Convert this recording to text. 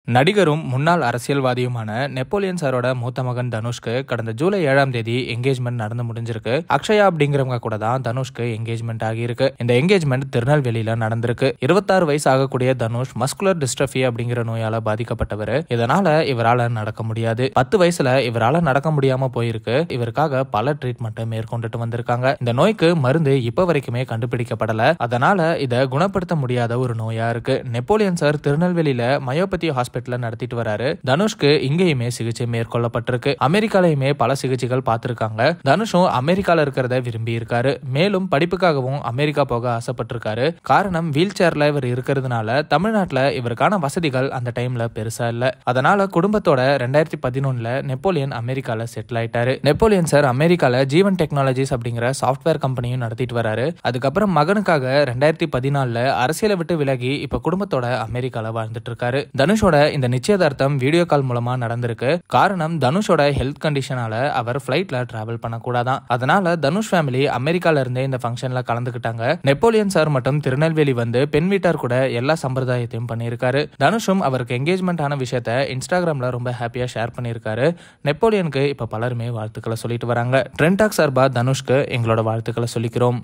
நடிகரும் முன்னாள் அரசியல்வாதியுமான நெப்போலியன் சாரோட மூத்த மகன் தனுஷ்க்கு கடந்த ஜூலை 7ஆம் தேதி என்கேஜ்மெண்ட் நடந்து முடிஞ்சிருக்கு. அக்ஷயா அப்படிங்கிறவங்க கூட தான் தனுஷ்க்கு என்கேஜ்மெண்ட் ஆகியிருக்கு. இந்த என்கேஜ்மெண்ட் திருநெல்வேலியில நடந்திருக்கு. 26 வயசு ஆகக்கூடிய தனுஷ் மஸ்குலர் டிஸ்ட்ரஃபி அப்படிங்கிற நோயால பாதிக்கப்பட்டவர். இதனால இவரால நடக்க முடியாது. 10 வயசுல இவரால நடக்க முடியாம போயிருக்கு. இவருக்காக பல ட்ரீட்மெண்ட் மேற்கொண்டுட்டு வந்திருக்காங்க. இந்த நோய்க்கு மருந்து இப்ப வரைக்குமே கண்டுபிடிக்கப்படல. அதனால இதை குணப்படுத்த முடியாத ஒரு நோயா இருக்கு. நெப்போலியன் சார் திருநெல்வேலியில மயோபதி ஹாஸ்பிட்டல் நடத்திட்டு வராரு. தனுஷ்க்கு இங்கேயுமே சிகிச்சை மேற்கொள்ளப்பட்டிருக்கு. அமெரிக்காலையுமே பல சிகிச்சைகள் பார்த்திருக்காங்க. தனுஷும் அமெரிக்கால இருக்கிறத விரும்பி இருக்காரு. மேலும் படிப்புக்காகவும் அமெரிக்கா போக ஆசைப்பட்டிருக்காரு. காரணம் வீல் சேர்ல இவர் இருக்கிறதுனால தமிழ்நாட்டுல இவருக்கான வசதிகள் அந்த டைம்ல பெருசா இல்ல. அதனால குடும்பத்தோட 2011 நெப்போலியன் அமெரிக்கால செட்டில் ஆயிட்டாரு. நெப்போலியன் சார் அமெரிக்கால ஜீவன் டெக்னாலஜிஸ் அப்படிங்கிற சாஃப்ட்வேர் கம்பெனியும் நடத்திட்டு வராரு. அதுக்கப்புறம் மகனுக்காக 2014 அரசியலை விட்டு விலகி இப்ப குடும்பத்தோட அமெரிக்கால வாழ்ந்துட்டு இருக்காரு. தனுஷோட இந்த நிச்சயதார்த்தம் வீடியோ கால் மூலமா நடந்திருக்கு. காரணம் தனுஷோட ஹெல்த் கண்டிஷனால அவர் பிளைட்ல டிராவல் பண்ணக்கூடாதான். அதனால தனுஷ் ஃபேமிலி அமெரிக்கால இருந்தே இந்த ஃபங்க்ஷன்ல கலந்துக்கிட்டாங்க. நெப்போலியன் சார் மட்டும் திருநெல்வேலி வந்து பெண் வீட்டார் கூட எல்லா சம்பிரதாயத்தையும் பண்ணியிருக்காரு. தனுஷும் அவருக்கு என்கேஜ்மெண்ட் ஆன விஷயத்த இன்ஸ்டாகிராம்ல ரொம்ப ஹாப்பியா ஷேர் பண்ணியிருக்காரு. நெப்போலியனுக்கு இப்ப பலருமே வாழ்த்துக்களை சொல்லிட்டு வராங்க. ட்ரெண்டாக் சார்பா தனுஷ்க்கு எங்களோட வாழ்த்துக்களை சொல்லிக்கிறோம்.